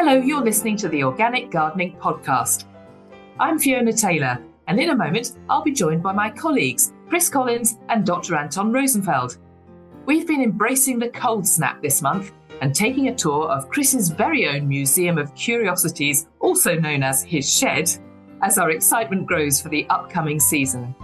Hello, you're listening to the Organic Gardening Podcast. I'm Fiona Taylor, and in a moment, I'll be joined by my colleagues, Chris Collins and Dr. Anton Rosenfeld. We've been embracing the cold snap this month and taking a tour of Chris's very own Museum of Curiosities, also known as his shed, as our excitement grows for the upcoming season.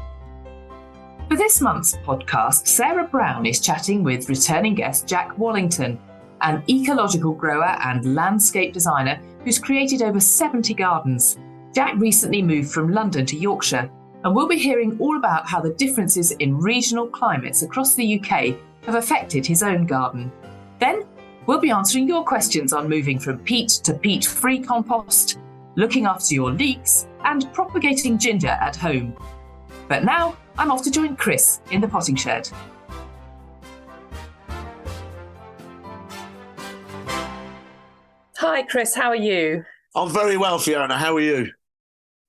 For this month's podcast, Sarah Brown is chatting with returning guest Jack Wallington, an ecological grower and landscape designer who's created over 70 gardens. Jack recently moved from London to Yorkshire, and we'll be hearing all about how the differences in regional climates across the UK have affected his own garden. Then, we'll be answering your questions on moving from peat to peat-free compost, looking after your leeks, and propagating ginger at home. But now, I'm off to join Chris in the potting shed. Hi, Chris. How are you? I'm very well, Fiona. How are you?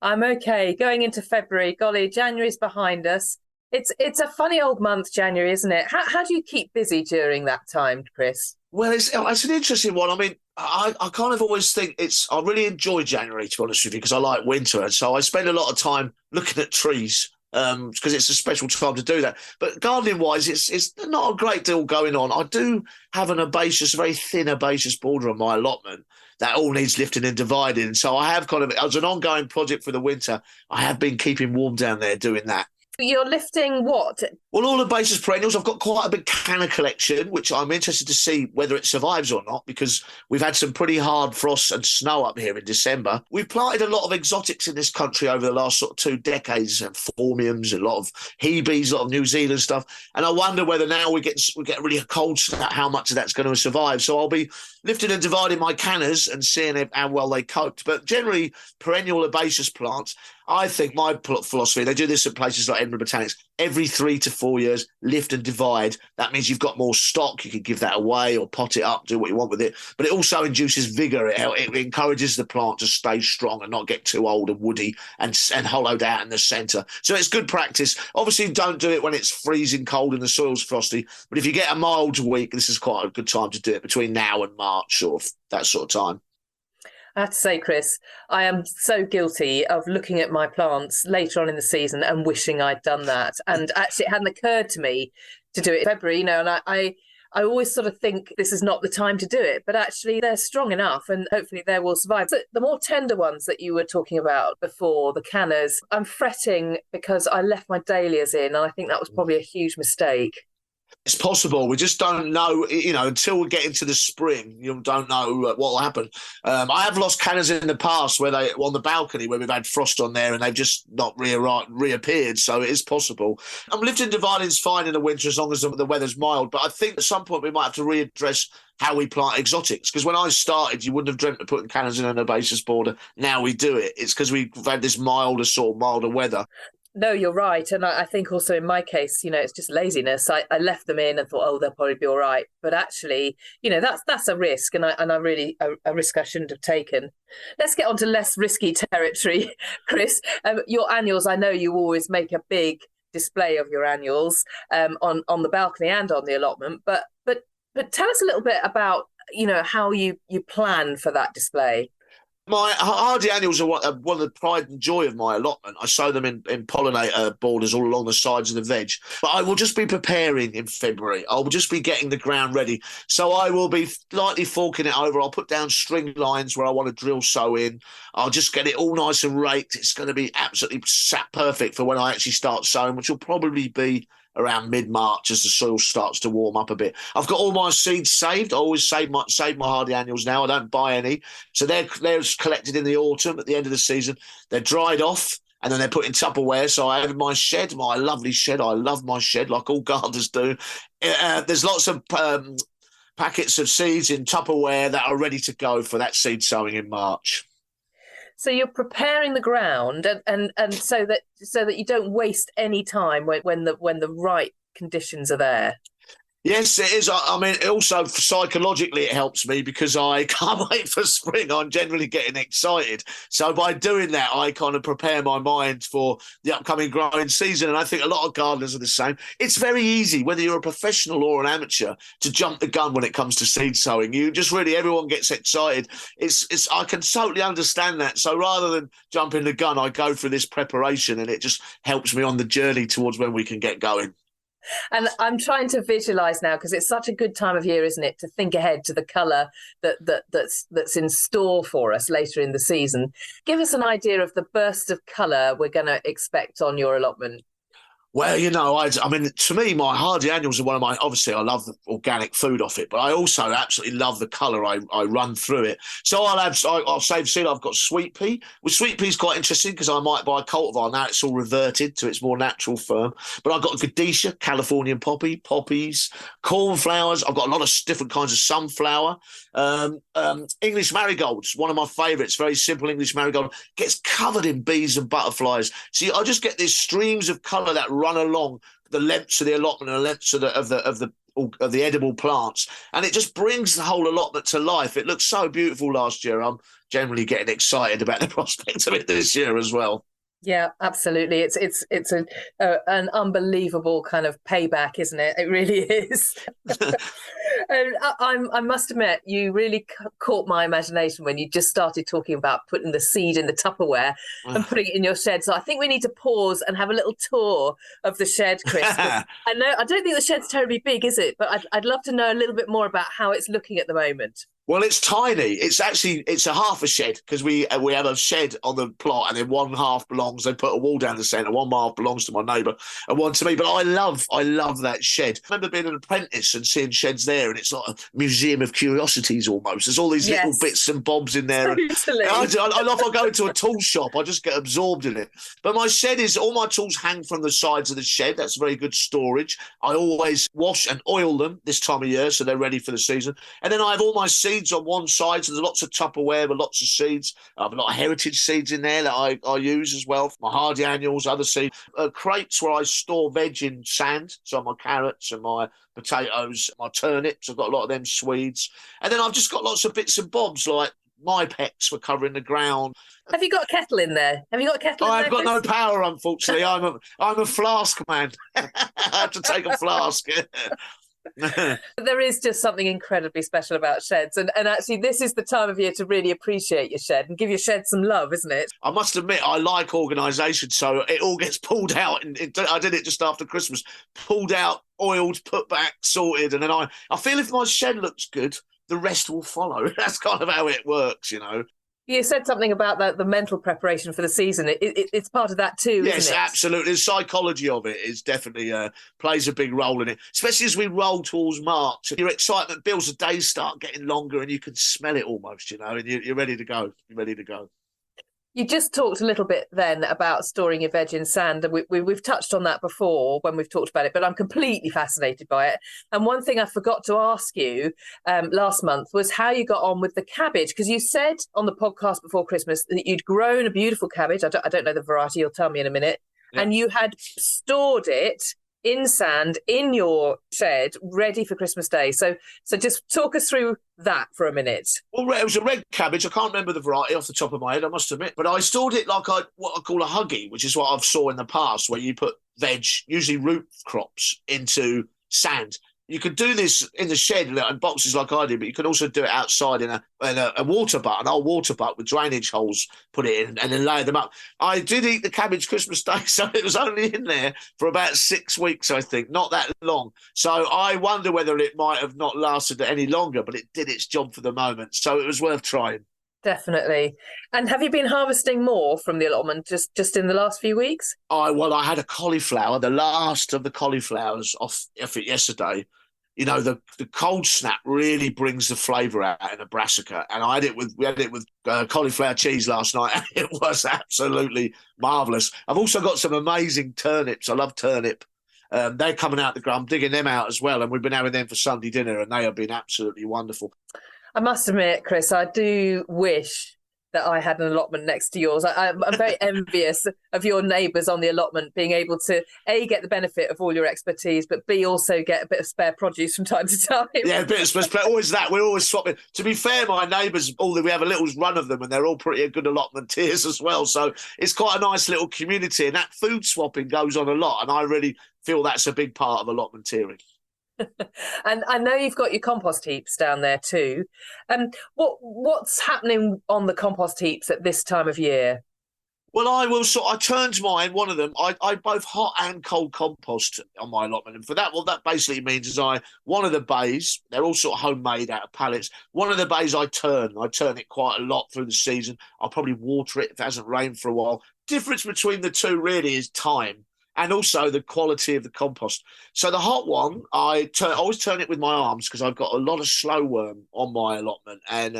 I'm okay. Going into February. Golly, January's behind us. It's a funny old month, January, isn't it? How do you keep busy during that time, Chris? Well, it's an interesting one. I mean, I kind of always think I really enjoy January, to be honest with you, because I like winter. And so I spend a lot of time looking at trees because it's a special time to do that. But gardening-wise, it's not a great deal going on. I do have an herbaceous, very thin herbaceous border on my allotment that all needs lifting and dividing. And so I have kind of, as an ongoing project for the winter, I have been keeping warm down there doing that. You're lifting what? Well, all herbaceous perennials. I've got quite a big canna collection, which I'm interested to see whether it survives or not, because we've had some pretty hard frosts and snow up here in December. We've planted a lot of exotics in this country over the last sort of 2 decades, and phormiums, a lot of hebes, a lot of New Zealand stuff. And I wonder whether now we get really a cold snap, how much of that's going to survive. So I'll be lifting and dividing my cannas and seeing how well they coped. But generally, perennial herbaceous plants, I think my philosophy, they do this at places like Edinburgh Botanics, every 3 to 4 years, lift and divide. That means you've got more stock. You can give that away or pot it up, do what you want with it. But it also induces vigour. It encourages the plant to stay strong and not get too old and woody and hollowed out in the centre. So it's good practice. Obviously, don't do it when it's freezing cold and the soil's frosty. But if you get a mild week, this is quite a good time to do it, between now and March or that sort of time. I have to say, Chris, I am so guilty of looking at my plants later on in the season and wishing I'd done that. And actually, it hadn't occurred to me to do it in February, and I always sort of think this is not the time to do it, but actually they're strong enough and hopefully they will survive. So the more tender ones that you were talking about before, the cannas, I'm fretting because I left my dahlias in, and I think that was probably a huge mistake. It's possible. We just don't know, until we get into the spring, you don't know what will happen. I have lost cannas in the past where they on the balcony where we've had frost on there and they've just not reappeared. So it is possible. Lifting and dividing is fine in the winter as long as the weather's mild. But I think at some point we might have to readdress how we plant exotics, because when I started, you wouldn't have dreamt of putting cannas in an herbaceous border. Now we do it. It's because we've had this milder weather. No, you're right. And I think also in my case, it's just laziness. I left them in and thought, oh, they'll probably be all right. But actually, that's a risk, and I really a risk I shouldn't have taken. Let's get on to less risky territory, Chris. Your annuals, I know you always make a big display of your annuals on the balcony and on the allotment. But tell us a little bit about, how you plan for that display. My hardy annuals are one of the pride and joy of my allotment. I sow them in pollinator borders all along the sides of the veg. But I will just be preparing in February. I will just be getting the ground ready. So I will be lightly forking it over. I'll put down string lines where I want to drill sow in. I'll just get it all nice and raked. It's going to be absolutely perfect for when I actually start sowing, which will probably be around mid-March as the soil starts to warm up a bit. I've got all my seeds saved. I always save my hardy annuals now. I don't buy any. So they're collected in the autumn at the end of the season. They're dried off and then they're put in Tupperware. So I have my shed, my lovely shed. I love my shed like all gardeners do. There's lots of packets of seeds in Tupperware that are ready to go for that seed sowing in March. So you're preparing the ground and so that you don't waste any time when the right conditions are there. Yes, it is. I mean, also psychologically, it helps me because I can't wait for spring. I'm generally getting excited. So by doing that, I kind of prepare my mind for the upcoming growing season. And I think a lot of gardeners are the same. It's very easy, whether you're a professional or an amateur, to jump the gun when it comes to seed sowing. You just really, everyone gets excited. I can totally understand that. So rather than jumping the gun, I go through this preparation and it just helps me on the journey towards when we can get going. And I'm trying to visualise now, because it's such a good time of year, isn't it, to think ahead to the colour that's in store for us later in the season. Give us an idea of the burst of colour we're going to expect on your allotment. Well, I mean, to me, my hardy annuals are one of my, obviously, I love the organic food off it, but I also absolutely love the colour I run through it. So I'll save seed. I've got sweet pea. Well, sweet pea is quite interesting because I might buy a cultivar. Now it's all reverted to its more natural form. But I've got Gadecia, Californian poppy, poppies, cornflowers. I've got a lot of different kinds of sunflower. English marigolds, one of my favourites, very simple English marigold, gets covered in bees and butterflies. See, I just get these streams of colour that run along the lengths of the allotment and the lengths of the edible plants, and it just brings the whole allotment to life. It looked so beautiful last year. I'm generally getting excited about the prospect of it this year as well. Yeah, absolutely. It's an unbelievable kind of payback, isn't it? It really is. I must admit, you really caught my imagination when you just started talking about putting the seed in the Tupperware and putting it in your shed. So I think we need to pause and have a little tour of the shed, Chris. I don't think the shed's terribly big, is it? But I'd love to know a little bit more about how it's looking at the moment. Well, it's tiny. It's a half a shed because we have a shed on the plot, and then one half belongs. They put a wall down the centre. One half belongs to my neighbour, and one to me. But I love that shed. I remember being an apprentice and seeing sheds there, and it's like a museum of curiosities almost. There's all these little bits and bobs in there. Totally. I love. I go into a tool shop. I just get absorbed in it. But my shed is all my tools hang from the sides of the shed. That's very good storage. I always wash and oil them this time of year, so they're ready for the season. And then I have all my seeds on one side, so there's lots of Tupperware with lots of seeds. I have a lot of heritage seeds in there that I use as well. My hardy annuals, other seeds. Crates where I store veg in sand, so my carrots and my potatoes, my turnips. I've got a lot of them Swedes. And then I've just got lots of bits and bobs like my pecks for covering the ground. Have you got a kettle in there? I've got no power, unfortunately. I'm a flask man. I have to take a flask. There is just something incredibly special about sheds, and actually this is the time of year to really appreciate your shed and give your shed some love, isn't it? I must admit, I like organisation, so it all gets pulled out. I did it just after Christmas, pulled out, oiled, put back, sorted, and then I feel if my shed looks good, the rest will follow. That's kind of how it works, You said something about the mental preparation for the season. It's part of that too, yes, isn't it? Yes, absolutely. The psychology of it is definitely plays a big role in it, especially as we roll towards March. Your excitement builds, the days start getting longer and you can smell it almost, and you're ready to go. You're ready to go. You just talked a little bit then about storing your veg in sand, and we've touched on that before when we've talked about it, but I'm completely fascinated by it. And one thing I forgot to ask you last month was how you got on with the cabbage, because you said on the podcast before Christmas that you'd grown a beautiful cabbage. I don't know the variety, you'll tell me in a minute. Yep. And you had stored it in sand in your shed, ready for Christmas Day. So just talk us through that for a minute. Well, it was a red cabbage. I can't remember the variety off the top of my head, I must admit. But I stored it like what I call a huggy, which is what I've saw in the past, where you put veg, usually root crops, into sand. You could do this in the shed in boxes like I did, but you could also do it outside in a water butt, an old water butt with drainage holes, put it in and then lay them up. I did eat the cabbage Christmas Day, so it was only in there for about 6 weeks, I think, not that long. So I wonder whether it might have not lasted any longer, but it did its job for the moment. So it was worth trying. Definitely. And have you been harvesting more from the allotment just in the last few weeks? I had a cauliflower, the last of the cauliflowers off it yesterday. The cold snap really brings the flavour out in a brassica, and we had it with cauliflower cheese last night, and it was absolutely marvellous. I've also got some amazing turnips. I love turnip. They're coming out the ground. I'm digging them out as well, and we've been having them for Sunday dinner, and they have been absolutely wonderful. I must admit, Chris, I do wish that I had an allotment next to yours. I'm very envious of your neighbours on the allotment being able to A, get the benefit of all your expertise, but B, also get a bit of spare produce from time to time. Yeah, a bit of spare. Always that. We're always swapping. To be fair, my neighbours, we have a little run of them, and they're all pretty good allotmenteers as well. So it's quite a nice little community, and that food swapping goes on a lot. And I really feel that's a big part of allotmenteering. And I know you've got your compost heaps down there too. What's happening on the compost heaps at this time of year? Well, I turned mine, one of them, I both hot and cold compost on my allotment. And for that, what that basically means is one of the bays, they're all sort of homemade out of pallets. One of the bays I turn it quite a lot through the season. I'll probably water it if it hasn't rained for a while. Difference between the two really is time. And also the quality of the compost. So the hot one, I always turn it with my arms because I've got a lot of slow worm on my allotment, and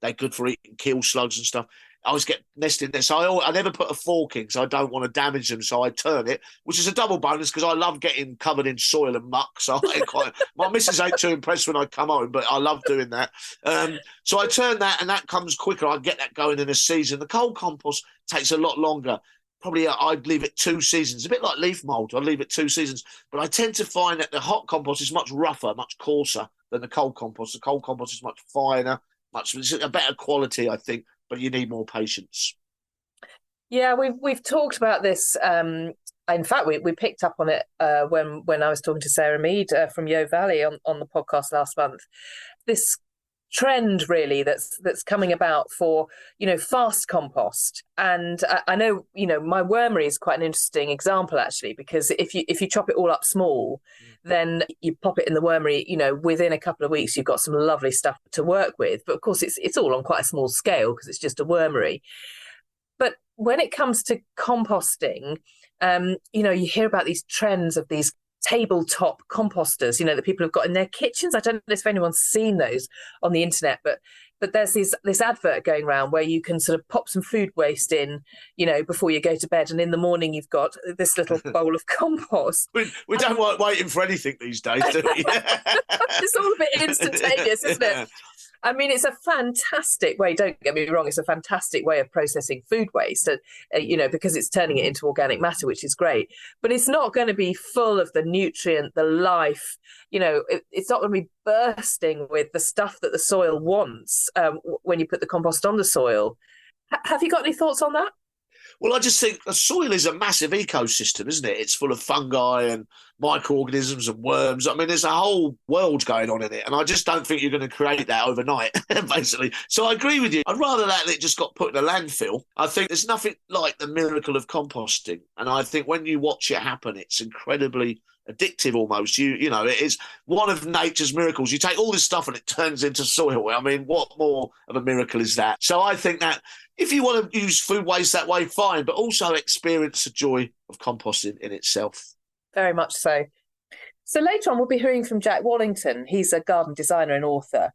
they're good for eating kill slugs and stuff. I always get nested there. So I never put a fork in because I don't want to damage them. So I turn it, which is a double bonus because I love getting covered in soil and muck. So my missus ain't too impressed when I come home, but I love doing that. So I turn that, and that comes quicker. I get that going in a season. The cold compost takes a lot longer. Probably I'd leave it 2 seasons, a bit like leaf mould. I'd leave it 2 seasons. But I tend to find that the hot compost is much rougher, much coarser than the cold compost. The cold compost is much finer, it's a better quality, I think, but you need more patience. Yeah, we've talked about this. In fact, we picked up on it when I was talking to Sarah Mead from Yo Valley on the podcast last month. This trend really that's coming about for fast compost, and I know my wormery is quite an interesting example actually, because if you chop it all up small, then you pop it in the wormery, within a couple of weeks you've got some lovely stuff to work with, but of course it's all on quite a small scale because it's just a wormery. But when it comes to composting, you hear about these trends of these tabletop composters, that people have got in their kitchens. I don't know if anyone's seen those on the internet, but there's this advert going around where you can sort of pop some food waste in, before you go to bed, and in the morning you've got this little bowl of compost. We don't like waiting for anything these days, do we? It's all a bit instantaneous, isn't it? I mean, it's a fantastic way, don't get me wrong, it's a fantastic way of processing food waste, because it's turning it into organic matter, which is great. But it's not going to be full of the nutrient, the life, it's not going to be bursting with the stuff that the soil wants when you put the compost on the soil. Have you got any thoughts on that? Well, I just think the soil is a massive ecosystem, isn't it? It's full of fungi and microorganisms and worms. I mean, there's a whole world going on in it, and I just don't think you're going to create that overnight, basically. So I agree with you. I'd rather that it just got put in a landfill. I think there's nothing like the miracle of composting, and I think when you watch it happen, it's incredibly addictive almost. It is one of nature's miracles. You take all this stuff and it turns into soil. I mean, what more of a miracle is that? So I think that if you want to use food waste that way, fine, but also experience the joy of composting in itself. Very much so. So later on, we'll be hearing from Jack Wallington. He's a garden designer and author.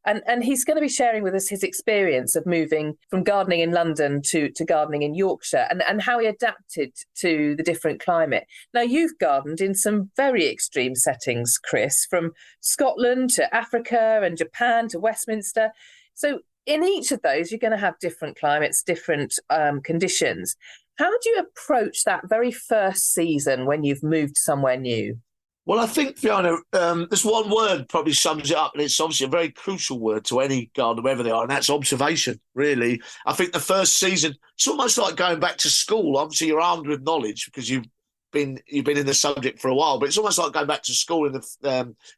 And he's going to be sharing with us his experience of moving from gardening in London to gardening in Yorkshire, and how he adapted to the different climate. Now, you've gardened in some very extreme settings, Chris, from Scotland to Africa and Japan to Westminster. So in each of those, you're going to have different climates, different conditions. How do you approach that very first season when you've moved somewhere new? Well, I think, Fiona, there's one word probably sums it up, and it's obviously a very crucial word to any gardener, wherever they are, and that's observation, really. I think the first season, it's almost like going back to school. Obviously, you're armed with knowledge because you've been in the subject for a while, but it's almost like going back to school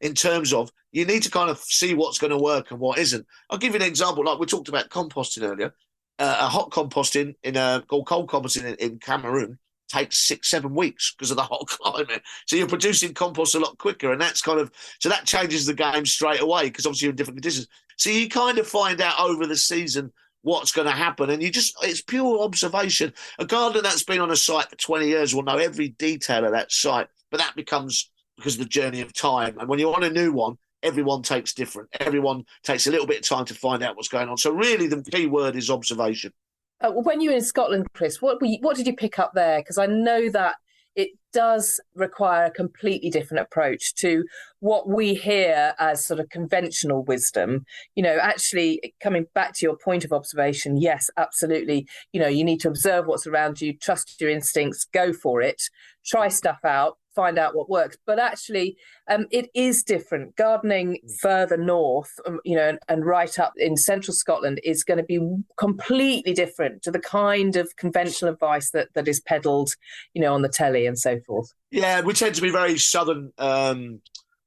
in terms of you need to kind of see what's going to work and what isn't. I'll give you an example. Like we talked about composting earlier. A hot composting or cold composting in Cameroon takes 6-7 weeks because of the hot climate. So you're producing compost a lot quicker, and so that changes the game straight away because obviously you're in different conditions. So you kind of find out over the season what's going to happen, and it's pure observation. A gardener that's been on a site for 20 years will know every detail of that site, but that becomes because of the journey of time. And when you're on a new one, everyone takes different. Everyone takes a little bit of time to find out what's going on. So really the key word is observation. When you were in Scotland, Chris, what did you pick up there? Because I know that it does require a completely different approach to what we hear as sort of conventional wisdom. Actually coming back to your point of observation, yes, absolutely. You need to observe what's around you, trust your instincts, go for it, try stuff out, find out what works. But actually, it is different. Gardening further north, and right up in central Scotland is going to be completely different to the kind of conventional advice that is peddled, on the telly and so forth. Yeah, we tend to be very southern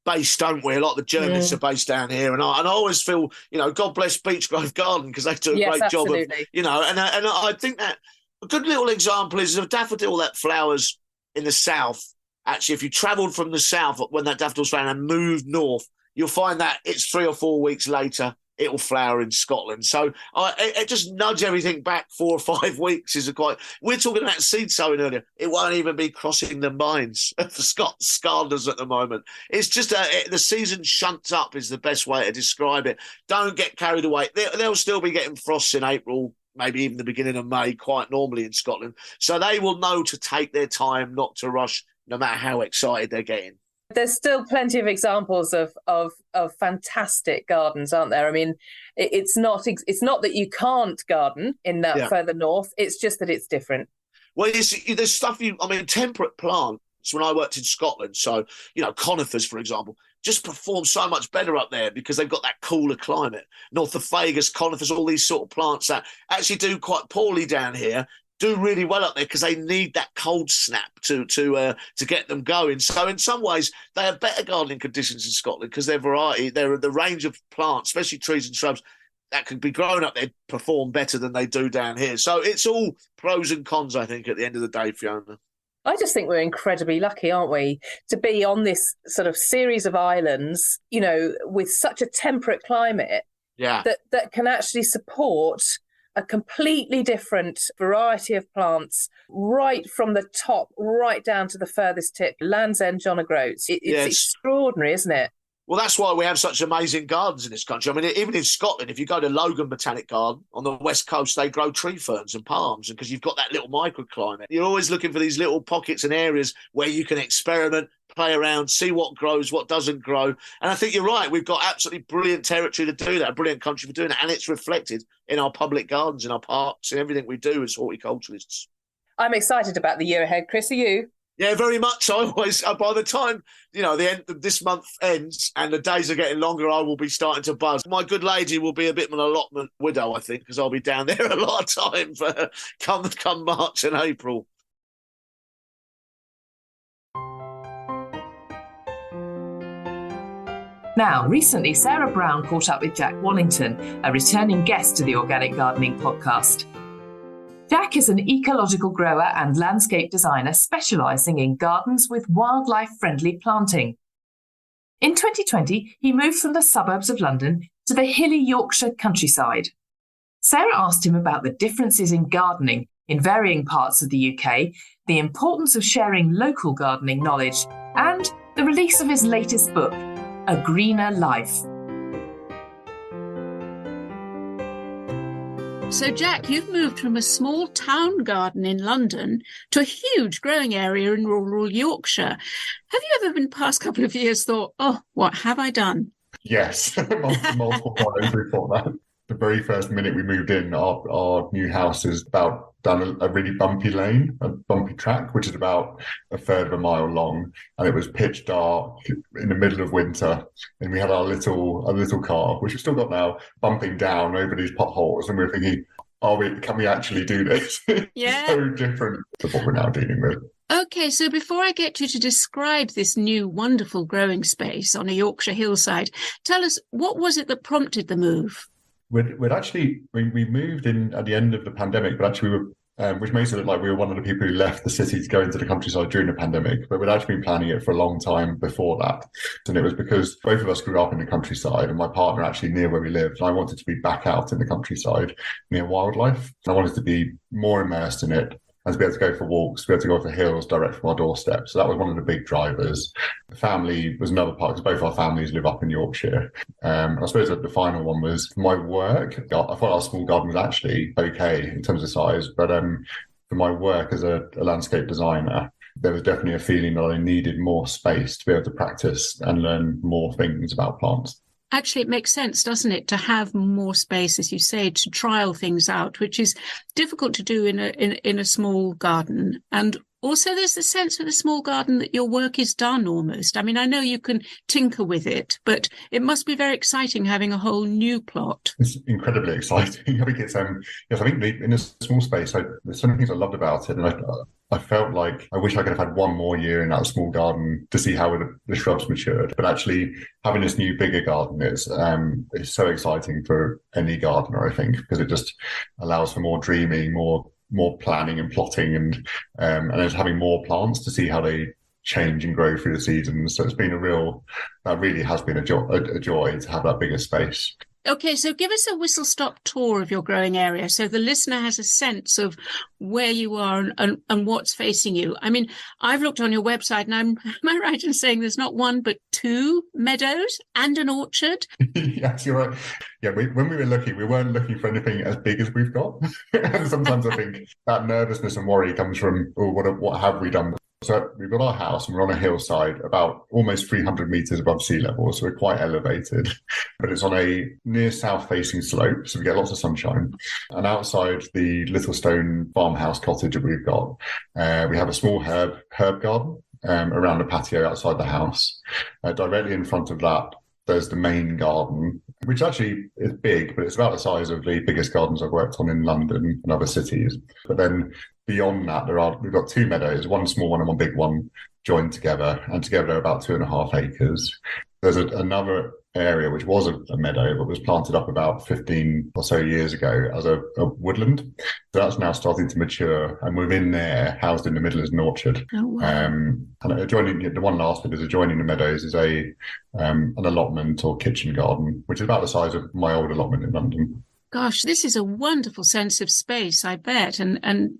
based, don't we? A lot of the journalists are based down here, and I always feel, God bless Beechgrove Garden, because they do a great absolutely. job of, and I think that a good little example is a daffodil that flowers in the south. Actually, if you travelled from the south when that daffodil's flowering and moved north, you'll find that it's 3 or 4 weeks later, it will flower in Scotland. So it just nudge everything back 4 or 5 weeks. We're talking about seed sowing earlier. It won't even be crossing the minds for Scotlanders at the moment. It's just the season shunts up is the best way to describe it. Don't get carried away. They'll still be getting frosts in April, maybe even the beginning of May, quite normally in Scotland. So they will know to take their time, not to rush, no matter how excited they're getting. There's still plenty of examples of fantastic gardens, aren't there? I mean, it's not that you can't garden in that further north. It's just that it's different. Well, there's stuff temperate plants. When I worked in Scotland, so conifers, for example, just perform so much better up there because they've got that cooler climate. Northophagus, conifers, all these sort of plants that actually do quite poorly down here, do really well up there because they need that cold snap to get them going. So in some ways, they have better gardening conditions in Scotland because their variety, the range of plants, especially trees and shrubs, that could be grown up there, perform better than they do down here. So it's all pros and cons, I think, at the end of the day, Fiona. I just think we're incredibly lucky, aren't we, to be on this sort of series of islands, with such a temperate climate that can actually support a completely different variety of plants, right from the top, right down to the furthest tip, Land's End, John O'Groats. It's extraordinary, isn't it? Well, that's why we have such amazing gardens in this country. I mean, even in Scotland, if you go to Logan Botanic Garden on the west coast, they grow tree ferns and palms, and because you've got that little microclimate, you're always looking for these little pockets and areas where you can experiment, play around, see what grows, what doesn't grow. And I think you're right. We've got absolutely brilliant territory to do that, a brilliant country for doing that, and it's reflected in our public gardens, in our parks, and everything we do as horticulturalists. I'm excited about the year ahead, Chris. Are you? Yeah, very much. I always, by the time, the end of this month ends and the days are getting longer, I will be starting to buzz. My good lady will be a bit of an allotment widow, I think, because I'll be down there a lot of time for come March and April. Now, recently, Sarah Brown caught up with Jack Wallington, a returning guest to the Organic Gardening podcast. Jack is an ecological grower and landscape designer specialising in gardens with wildlife-friendly planting. In 2020, he moved from the suburbs of London to the hilly Yorkshire countryside. Sarah asked him about the differences in gardening in varying parts of the UK, the importance of sharing local gardening knowledge, and the release of his latest book, A Greener Life. So, Jack, you've moved from a small town garden in London to a huge growing area in rural Yorkshire. Have you ever in the past couple of years thought, oh, what have I done? Yes, multiple times we thought that. The very first minute we moved in, our new house is about down a really bumpy lane, a bumpy track, which is about a third of a mile long, and it was pitch dark in the middle of winter, and we had our little car, which we've still got now, bumping down over these potholes, and we were thinking, can we actually do this? Yeah. So different to what we're now dealing with. Okay, so before I get you to describe this new wonderful growing space on a Yorkshire hillside, tell us, what was it that prompted the move? We'd actually, we moved in at the end of the pandemic, but actually we were, which makes it look like we were one of the people who left the city to go into the countryside during the pandemic, but we'd actually been planning it for a long time before that. And it was because both of us grew up in the countryside, and my partner actually near where we lived. And I wanted to be back out in the countryside near wildlife. And I wanted to be more immersed in it, and to be able to go for walks, to be able to go for hills direct from our doorstep. So that was one of the big drivers. The family was another part, because both our families live up in Yorkshire. I suppose that the final one was my work. I thought our small garden was actually okay in terms of size, but for my work as a landscape designer, there was definitely a feeling that I needed more space to be able to practice and learn more things about plants. Actually, it makes sense, doesn't it, to have more space, as you say, to trial things out, which is difficult to do in a small garden. And also, there's the sense with a small garden that your work is done almost. I mean, I know you can tinker with it, but it must be very exciting having a whole new plot. It's incredibly exciting. I think it's yes, I think in a small space, there's so many things I loved about it, and I felt like I wish I could have had one more year in that small garden to see how the shrubs matured. But actually, having this new bigger garden is so exciting for any gardener, I think, because it just allows for more dreaming, more planning and plotting, and it's having more plants to see how they change and grow through the seasons. So it's been that really has been a joy to have that bigger space. Okay, so give us a whistle-stop tour of your growing area so the listener has a sense of where you are and what's facing you. I mean, I've looked on your website and am I right in saying there's not one but two meadows and an orchard? Yes, you're right. Yeah, when we were looking, we weren't looking for anything as big as we've got. And sometimes I think that nervousness and worry comes from, what have we done? So we've got our house and we're on a hillside about almost 300 metres above sea level. So we're quite elevated, but it's on a near south facing slope. So we get lots of sunshine. And outside the little stone farmhouse cottage that we've got, we have a small herb garden around the patio outside the house. Directly in front of that, there's the main garden, which actually is big, but it's about the size of the biggest gardens I've worked on in London and other cities. But then beyond that, we've got two meadows, one small one and one big one joined together, and together they're about 2.5 acres. There's another area which was a meadow, but was planted up about 15 or so years ago as a woodland. So that's now starting to mature, and within there, housed in the middle, is an orchard. Oh, wow. And adjoining the one last bit is adjoining the meadows is an allotment or kitchen garden, which is about the size of my old allotment in London. Gosh, this is a wonderful sense of space, I bet. And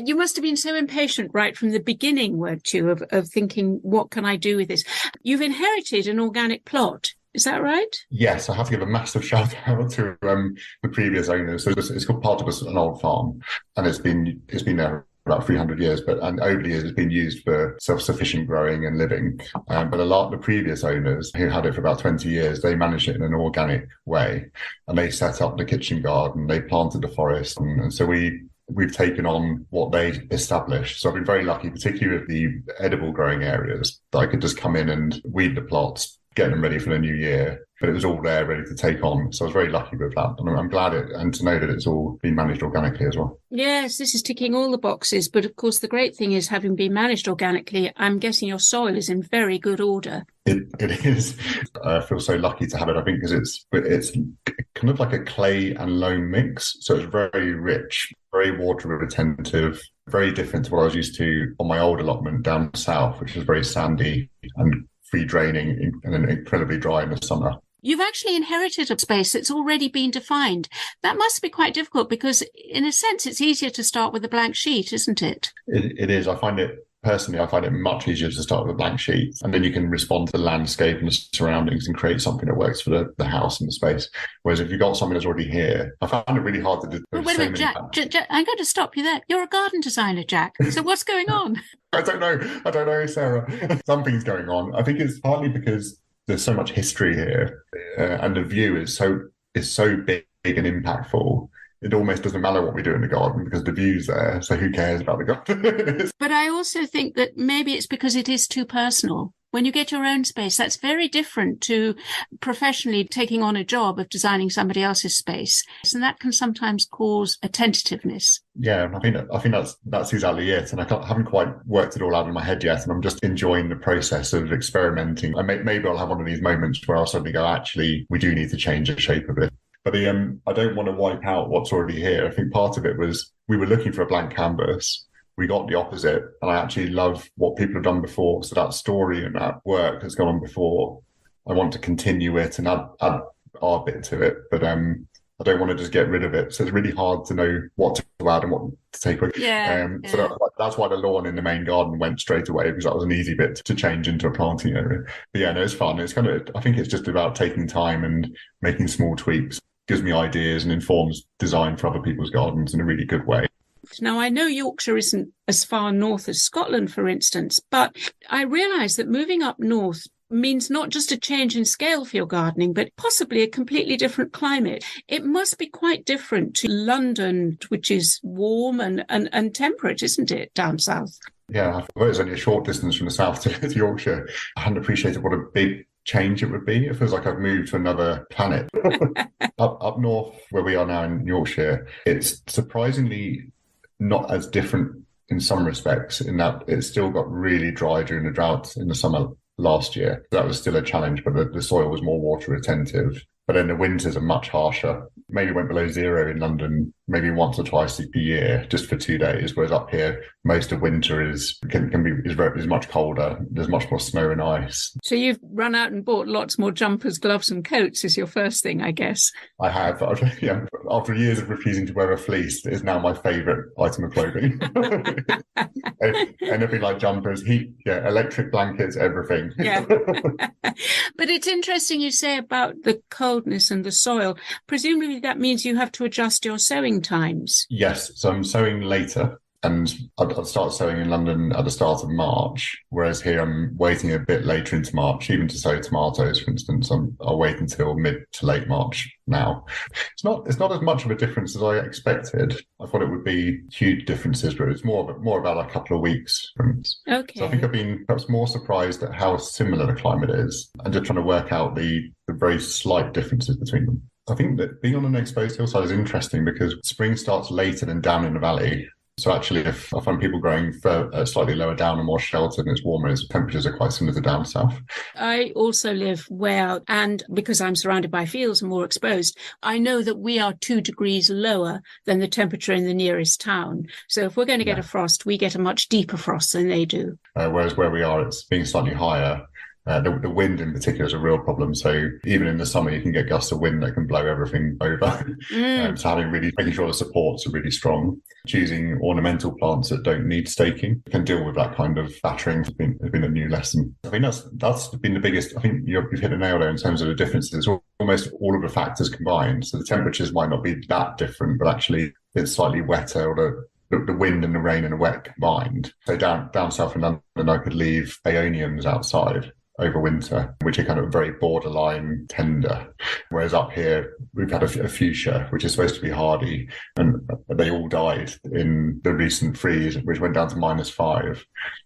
you must have been so impatient right from the beginning, weren't you, of thinking, what can I do with this? You've inherited an organic plot. Is that right? Yes, I have to give a massive shout out to the previous owners. So it's called part of an old farm, and it's been there about 300 years, and over the years it's been used for self-sufficient growing and living. But a lot of the previous owners who had it for about 20 years, they managed it in an organic way, and they set up the kitchen garden, they planted the forest, and so we've taken on what they established. So I've been very lucky, particularly with the edible growing areas, that I could just come in and weed the plots, get them ready for the new year. But it was all there ready to take on. So I was very lucky with that. And I'm glad and to know that it's all been managed organically as well. Yes, this is ticking all the boxes. But of course, the great thing is, having been managed organically, I'm guessing your soil is in very good order. It is. I feel so lucky to have it, I think, because it's kind of like a clay and loam mix. So it's very rich, very water retentive, very different to what I was used to on my old allotment down south, which is very sandy and free draining and then incredibly dry in the summer. You've actually inherited a space that's already been defined. That must be quite difficult because, in a sense, it's easier to start with a blank sheet, isn't it? It is. I find it much easier to start with a blank sheet, and then you can respond to the landscape and the surroundings and create something that works for the house and the space. Whereas if you've got something that's already here, I found it really hard to do. Well, wait a minute, Jack, I'm going to stop you there. You're a garden designer, Jack. So what's going on? I don't know, Sarah. Something's going on. I think it's partly because there's so much history here, and the view is so big and impactful. It almost doesn't matter what we do in the garden because the view's there. So who cares about the garden? But I also think that maybe it's because it is too personal. When you get your own space, that's very different to professionally taking on a job of designing somebody else's space. And that can sometimes cause a tentativeness. Yeah, I think that's exactly it. And I haven't quite worked it all out in my head yet. And I'm just enjoying the process of experimenting. Maybe I'll have one of these moments where I'll suddenly go, actually, we do need to change the shape of it. But I don't want to wipe out what's already here. I think part of it was we were looking for a blank canvas. We got the opposite. And I actually love what people have done before. So that story and that work has gone on before. I want to continue it and add our bit to it. But I don't want to just get rid of it. So it's really hard to know what to add and what to take away. So that's why the lawn in the main garden went straight away, because that was an easy bit to change into a planting area. But yeah, no, it's fun. It's I think it's just about taking time and making small tweaks. Gives me ideas and informs design for other people's gardens in a really good way. Now, I know Yorkshire isn't as far north as Scotland, for instance, but I realise that moving up north means not just a change in scale for your gardening, but possibly a completely different climate. It must be quite different to London, which is warm and temperate, isn't it, down south? Yeah, although it's only a short distance from the south to Yorkshire, I hadn't appreciated what a big change it would be. It feels like I've moved to another planet. Up north, where we are now in Yorkshire, it's surprisingly not as different in some respects, in that it's still got really dry during the drought in the summer last year. That was still a challenge, but the soil was more water retentive. But then the winters are much harsher. Maybe went below zero in London, maybe once or twice a year, just for 2 days. Whereas up here, most of winter is much colder. There's much more snow and ice. So you've run out and bought lots more jumpers, gloves, and coats. Is your first thing, I guess. I have. Yeah, after years of refusing to wear a fleece, it is now my favourite item of clothing. Anything like jumpers, heat, electric blankets, everything. Yeah. But it's interesting you say about the coldness and the soil. Presumably that means you have to adjust your sowing times. Yes, so I'm sowing later, and I'd start sowing in London at the start of March, whereas here I'm waiting a bit later into March, even to sow tomatoes, for instance. I'll wait until mid to late March now. It's not as much of a difference as I expected. I thought it would be huge differences, but it's more about a couple of weeks. Okay. So I think I've been perhaps more surprised at how similar the climate is, and just trying to work out the very slight differences between them. I think that being on an exposed hillside is interesting because spring starts later than down in the valley. So actually, if I find people growing slightly lower down and more sheltered and it's warmer, the temperatures are quite similar to down south. I also live way out, and because I'm surrounded by fields and more exposed, I know that we are 2 degrees lower than the temperature in the nearest town. So if we're going to get a frost, we get a much deeper frost than they do. Whereas where we are, it's being slightly higher. The wind in particular is a real problem. So even in the summer, you can get gusts of wind that can blow everything over. So making sure the supports are really strong. Choosing ornamental plants that don't need staking can deal with that kind of battering has been a new lesson. I think that's been the biggest. I think you've hit a nail there in terms of the differences. Almost all of the factors combined. So the temperatures might not be that different, but actually it's slightly wetter, or the wind and the rain and the wet combined. So down south in London, I could leave aeoniums outside over winter, which are kind of very borderline tender. Whereas up here, we've had a fuchsia, which is supposed to be hardy, and they all died in the recent freeze, which went down to -5.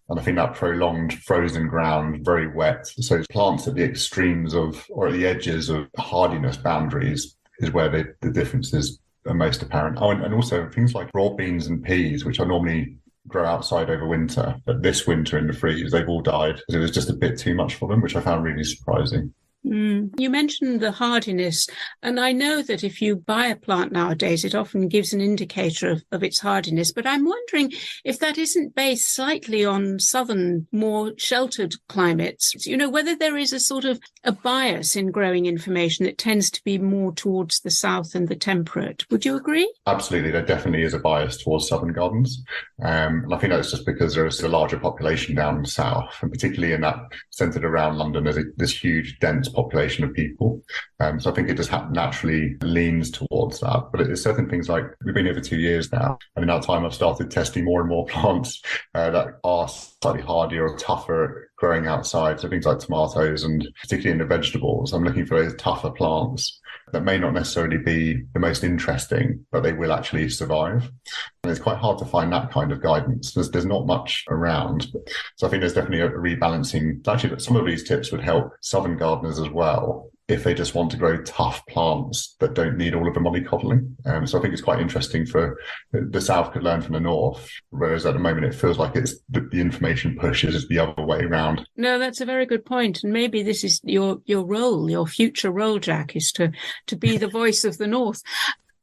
And I think that prolonged frozen ground, very wet. So plants at the extremes or at the edges of hardiness boundaries is where the differences are most apparent. Oh, and also things like broad beans and peas, which are normally grow outside over winter, but this winter in the freeze, they've all died because it was just a bit too much for them, which I found really surprising. You mentioned the hardiness, and I know that if you buy a plant nowadays, it often gives an indicator of its hardiness, but I'm wondering if that isn't based slightly on southern, more sheltered climates, whether there is a sort of a bias in growing information that tends to be more towards the south and the temperate. Would you agree? Absolutely. There definitely is a bias towards southern gardens. And I think that's just because there is a larger population down south, and particularly in that centred around London, there's this huge, dense population of people. So I think it just naturally leans towards that. But it's certain things like, we've been here for 2 years now, and in that time I've started testing more and more plants that are slightly hardier or tougher at growing outside. So things like tomatoes, and particularly in the vegetables, I'm looking for those tougher plants that may not necessarily be the most interesting, but they will actually survive. And it's quite hard to find that kind of guidance. There's not much around. So I think there's definitely a rebalancing. Actually, some of these tips would help southern gardeners as well, if they just want to grow tough plants that don't need all of the mollycoddling. So I think it's quite interesting for the south could learn from the north, whereas at the moment it feels like it's the information pushes is the other way around. No, that's a very good point. And maybe this is your role, your future role, Jack, is to be the voice of the north.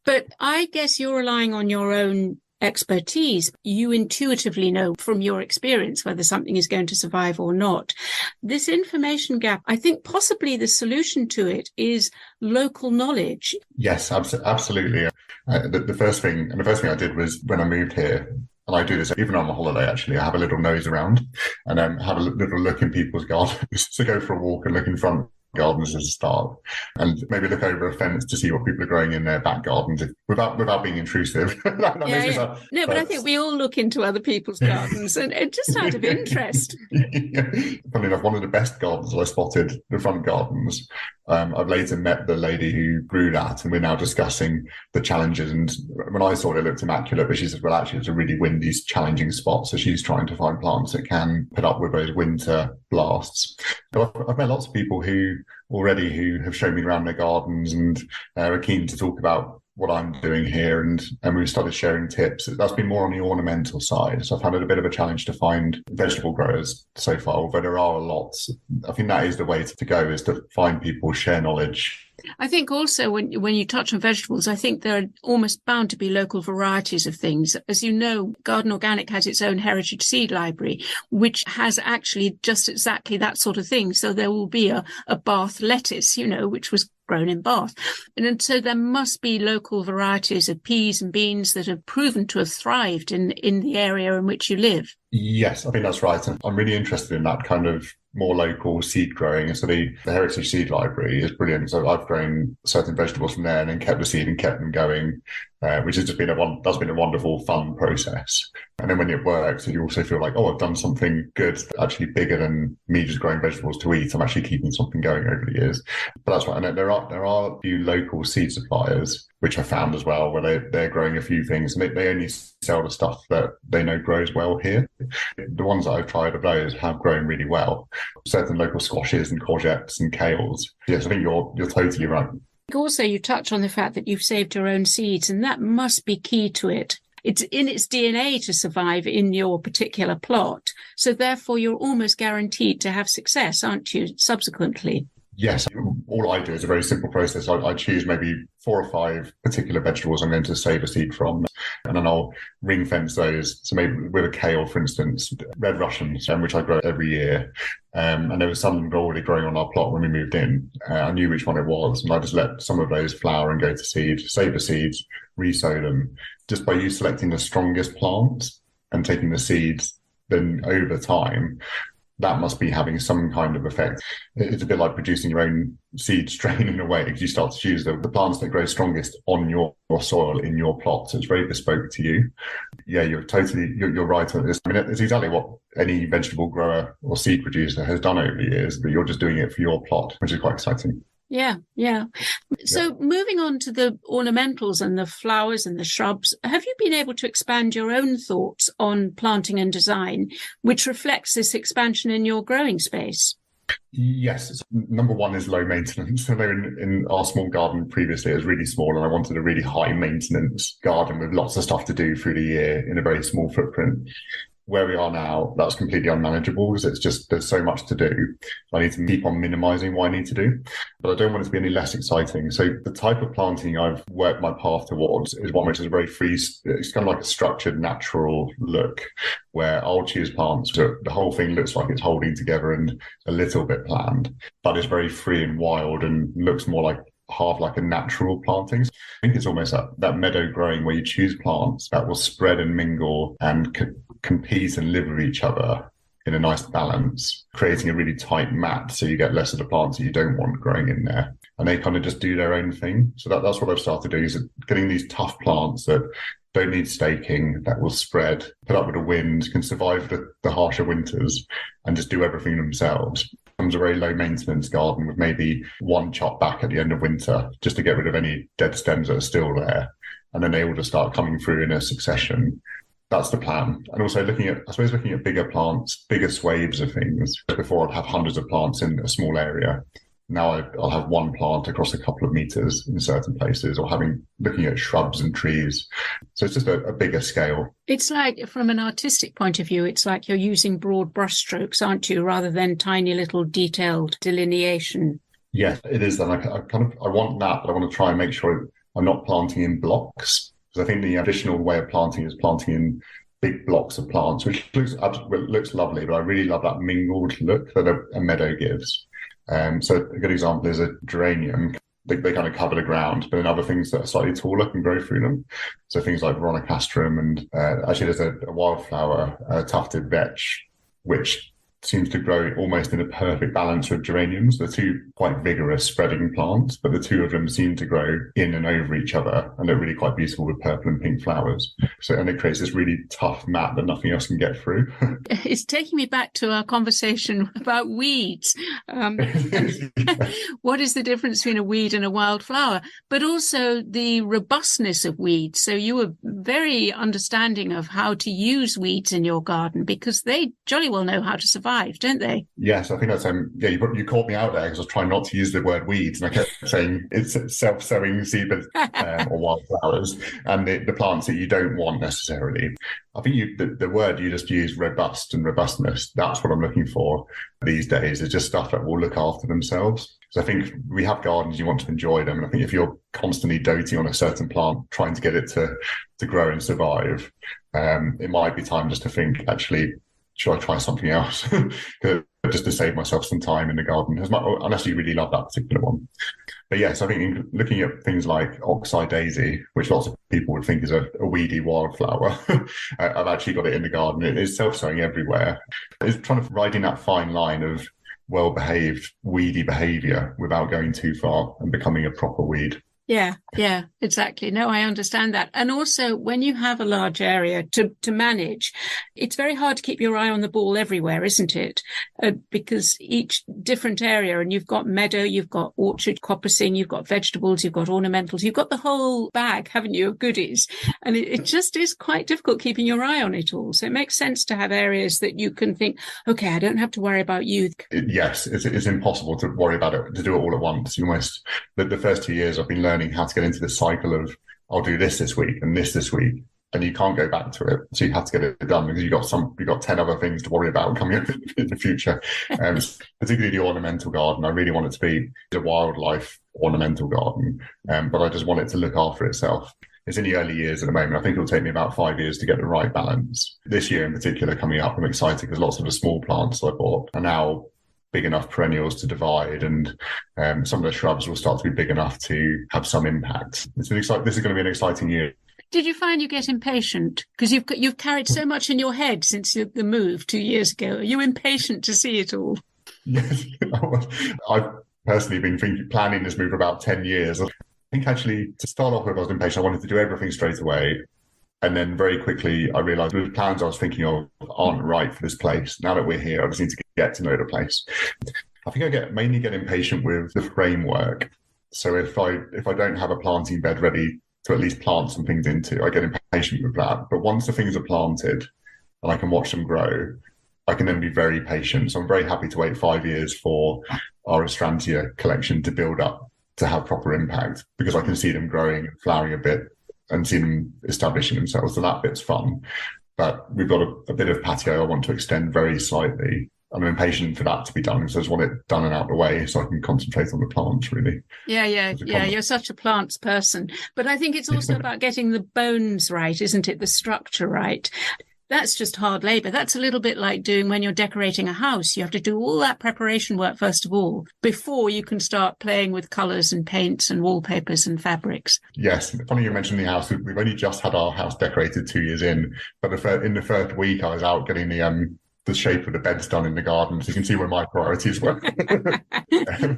But I guess you're relying on your own expertise. You intuitively know from your experience whether something is going to survive or not. This information gap, I think possibly the solution to it is local knowledge. Yes, absolutely. The first thing I did was when I moved here, and I do this even on my holiday, actually, I have a little nose around and have a little look in people's gardens. So go for a walk and look in front gardens as a start, and maybe look over a fence to see what people are growing in their back gardens without being intrusive. That makes me sound, No, but I think we all look into other people's gardens and just out of interest. Funny enough, one of the best gardens I spotted, the front gardens, I've later met the lady who grew that, and we're now discussing the challenges. And when I saw it, it looked immaculate, but she said, well, actually, it's a really windy, challenging spot. So she's trying to find plants that can put up with those winter blasts. So I've met lots of people who have shown me around their gardens and are keen to talk about what I'm doing here, and we've started sharing tips. That's been more on the ornamental side. So I've had a bit of a challenge to find vegetable growers so far, although there are lots. I think that is the way to go, is to find people, share knowledge. I think also when you touch on vegetables, I think there are almost bound to be local varieties of things. As you know, Garden Organic has its own heritage seed library, which has actually just exactly that sort of thing. So there will be a Bath lettuce, which was grown in Bath. And so there must be local varieties of peas and beans that have proven to have thrived in the area in which you live. Yes, I think that's right. And I'm really interested in that kind of more local seed growing. And so the Heritage Seed Library is brilliant. So I've grown certain vegetables from there and then kept the seed and kept them going, which has just been that's been a wonderful, fun process. And then when it works, you also feel like, oh, I've done something good, actually bigger than me just growing vegetables to eat. I'm actually keeping something going over the years. But that's right. And there are a few local seed suppliers, which I found as well, where they're growing a few things, and they only sell the stuff that they know grows well here. The ones that I've tried of those have grown really well. Certain local squashes and courgettes and kales. Yes, I think you're totally right. Also, you touch on the fact that you've saved your own seeds, and that must be key to it. It's in its DNA to survive in your particular plot. So therefore, you're almost guaranteed to have success, aren't you, subsequently? Yes, all I do is a very simple process. I choose maybe 4 or 5 particular vegetables I'm going to save a seed from, and then I'll ring fence those. So maybe with a kale, for instance, red Russians, which I grow every year. And there was some already growing on our plot when we moved in. I knew which one it was, and I just let some of those flower and go to seed, save the seeds, re-sow them, just by you selecting the strongest plants and taking the seeds. Then over time, that must be having some kind of effect. It's a bit like producing your own seed strain in a way, because you start to choose the plants that grow strongest on your soil in your plot. So it's very bespoke to you. Yeah, you're right on this. I mean, it's exactly what any vegetable grower or seed producer has done over the years, but you're just doing it for your plot, which is quite exciting. Yeah. So moving on to the ornamentals and the flowers and the shrubs, have you been able to expand your own thoughts on planting and design, which reflects this expansion in your growing space? Yes. Number one is low maintenance. So in our small garden previously, it was really small, and I wanted a really high maintenance garden with lots of stuff to do through the year in a very small footprint. Where we are now, that's completely unmanageable, because it's just, there's so much to do. I need to keep on minimizing what I need to do, but I don't want it to be any less exciting. So the type of planting I've worked my path towards is one which is very free. It's kind of like a structured, natural look, where I'll choose plants so the whole thing looks like it's holding together and a little bit planned, but it's very free and wild and looks more like half like a natural planting. I think it's almost that meadow growing where you choose plants that will spread and mingle and compete and live with each other in a nice balance, creating a really tight mat so you get less of the plants that you don't want growing in there. And they kind of just do their own thing. So that's what I've started doing, is getting these tough plants that don't need staking, that will spread, put up with the wind, can survive the harsher winters, and just do everything themselves. It becomes a very low maintenance garden with maybe one chop back at the end of winter, just to get rid of any dead stems that are still there. And then they all just start coming through in a succession. That's the plan. And also looking at bigger plants, bigger swathes of things. Before I'd have hundreds of plants in a small area. Now I'll have one plant across a couple of meters in certain places, or looking at shrubs and trees. So it's just a bigger scale. It's like, from an artistic point of view, it's like you're using broad brushstrokes, aren't you, rather than tiny little detailed delineation. Yes, it is. And I want that, but I want to try and make sure I'm not planting in blocks. Because I think the traditional way of planting is planting in big blocks of plants, which looks lovely, but I really love that mingled look that a meadow gives. So a good example is a geranium. They kind of cover the ground, but then other things that are slightly taller can grow through them. So things like veronicastrum, and actually there's a wildflower, tufted vetch, which seems to grow almost in a perfect balance with geraniums. They're two quite vigorous spreading plants, but the two of them seem to grow in and over each other, and they're really quite beautiful with purple and pink flowers. And it creates this really tough mat that nothing else can get through. It's taking me back to our conversation about weeds. What is the difference between a weed and a wildflower? But also the robustness of weeds. So you were very understanding of how to use weeds in your garden, because they jolly well know how to survive, don't they? Yes, I think that's you caught me out there because I was trying not to use the word weeds, and I kept saying it's self-sowing seedbeds or wildflowers, and the plants that you don't want necessarily. I think the word you just used, robust and robustness, that's what I'm looking for these days, is just stuff that will look after themselves. So I think we have gardens, you want to enjoy them, and I think if you're constantly doting on a certain plant, trying to get it to grow and survive, it might be time just to think, actually, should I try something else? Just to save myself some time in the garden, unless you really love that particular one. But yes, I think looking at things like oxeye daisy, which lots of people would think is a weedy wildflower, I've actually got it in the garden. It is self-sowing everywhere. It's trying to ride in that fine line of well-behaved, weedy behaviour without going too far and becoming a proper weed. Yeah, exactly. No, I understand that. And also, when you have a large area to manage, it's very hard to keep your eye on the ball everywhere, isn't it? Because each different area, and you've got meadow, you've got orchard, coppicing, you've got vegetables, you've got ornamentals, you've got the whole bag, haven't you, of goodies? And it just is quite difficult keeping your eye on it all. So it makes sense to have areas that you can think, okay, I don't have to worry about you. Yes, it's impossible to worry about it, to do it all at once. The first 2 years I've been learning how to get into the cycle of I'll do this week and this week, and you can't go back to it, so you have to get it done because you've got 10 other things to worry about coming up in the future. Particularly the ornamental garden, I really want it to be a wildlife ornamental garden, but I just want it to look after itself. It's in the early years at the moment. I think it'll take me about 5 years to get the right balance. This year in particular coming up, I'm excited because lots of the small plants I bought are now big enough perennials to divide, and some of the shrubs will start to be big enough to have some impact. This is going to be an exciting year. Did you find you get impatient? Because you've carried so much in your head since the move 2 years ago. Are you impatient to see it all? Yes. I've personally been planning this move for about 10 years. I think actually, to start off with, I was impatient. I wanted to do everything straight away. And then very quickly, I realised the plans I was thinking of aren't right for this place. Now that we're here, I just need to get to know the place. I think I mainly get impatient with the framework. So if I don't have a planting bed ready to at least plant some things into, I get impatient with that. But once the things are planted and I can watch them grow, I can then be very patient. So I'm very happy to wait 5 years for our Astrantia collection to build up, to have proper impact, because I can see them growing and flowering a bit and see them establishing themselves. So that bit's fun. But we've got a bit of patio I want to extend very slightly. I'm impatient for that to be done, so I just want it done and out of the way so I can concentrate on the plants, really. Yeah. You're such a plants person. But I think it's also about getting the bones right, isn't it? The structure right. That's just hard labour. That's a little bit like doing when you're decorating a house. You have to do all that preparation work, first of all, before you can start playing with colours and paints and wallpapers and fabrics. Yes. Funny you mentioned the house. We've only just had our house decorated 2 years in, but in the first week I was out getting the shape of the beds done in the garden, so you can see where my priorities were.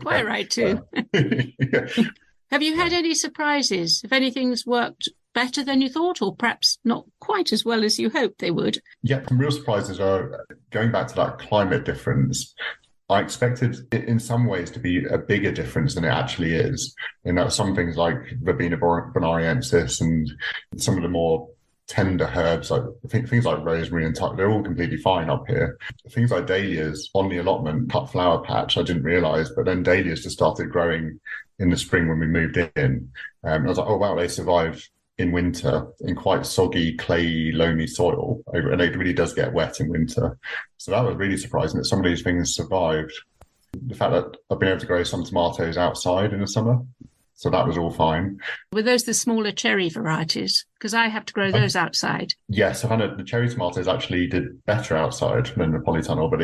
Quite right too. Yeah. Have you had any surprises? If anything's worked better than you thought, or perhaps not quite as well as you hoped they would? Yeah, some real surprises are going back to that climate difference. I expected it in some ways to be a bigger difference than it actually is. In that some things like Verbena bonariensis and some of the more tender herbs, like things like rosemary and thyme, they're all completely fine up here. Things like dahlias on the allotment, cut flower patch, I didn't realise, but then dahlias just started growing in the spring when we moved in. I was like, oh wow, they survived in winter in quite soggy, clayey, loamy soil, and it really does get wet in winter. So that was really surprising that some of these things survived. The fact that I've been able to grow some tomatoes outside in the summer, so that was all fine. Were those the smaller cherry varieties? Because I have to grow those outside. Yes, I found the cherry tomatoes actually did better outside than the polytunnel, but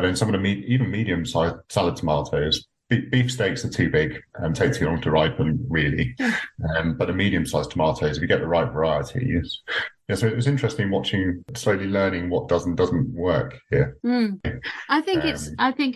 then some of the even medium-sized salad tomatoes, beefsteaks are too big and take too long to ripen, really. But the medium-sized tomatoes, if you get the right varieties, Yeah, so it's interesting slowly learning what does and doesn't work here. I think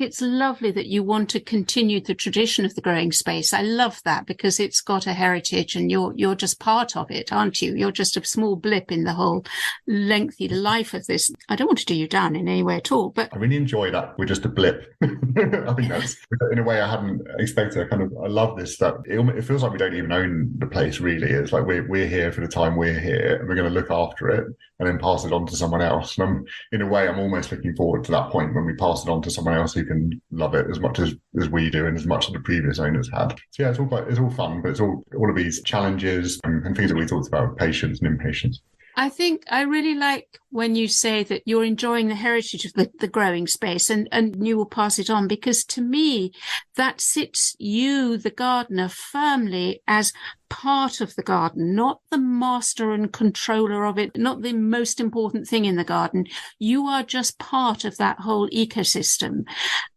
it's lovely that you want to continue the tradition of the growing space. I love that because it's got a heritage, and you're just part of it, aren't you? You're just a small blip in the whole lengthy life of this. I don't want to do you down in any way at all, but I really enjoy that we're just a blip. I think that's in a way I hadn't expected. I love this, that it feels like we don't even own the place really. It's like we're here for the time we're here, and we're going to look after it and then pass it on to someone else. And in a way, I'm almost looking forward to that point when we pass it on to someone else who can love it as much as we do and as much as the previous owners had. So yeah, it's all fun, but it's all of these challenges and things that we talked about, patience and impatience. I think I really like when you say that you're enjoying the heritage of the growing space and you will pass it on, because to me, that sits you, the gardener, firmly as part of the garden, not the master and controller of it, not the most important thing in the garden. You are just part of that whole ecosystem.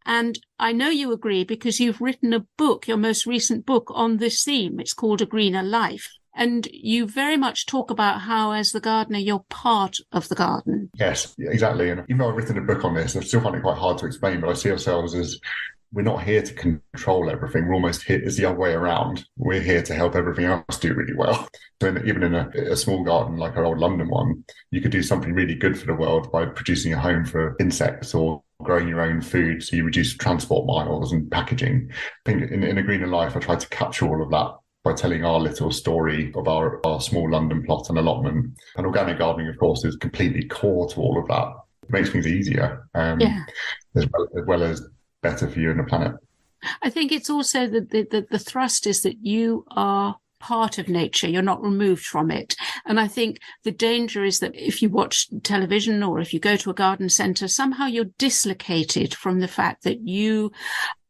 And I know you agree because you've written a book, your most recent book, on this theme. It's called A Greener Life. And you very much talk about how, as the gardener, you're part of the garden. Yes, exactly. And even though I've written a book on this, I still find it quite hard to explain, but I see ourselves as we're not here to control everything. We're almost here, it's the other way around. We're here to help everything else do really well. So even in a small garden like our old London one, you could do something really good for the world by producing a home for insects or growing your own food, so you reduce transport miles and packaging. I think in A Greener Life, I tried to capture all of that by telling our little story of our small London plot and allotment. And organic gardening, of course, is completely core to all of that. It makes things easier, as well as better for you and the planet. I think it's also the thrust is that you are part of nature. You're not removed from it. And I think the danger is that if you watch television or if you go to a garden centre, somehow you're dislocated from the fact that you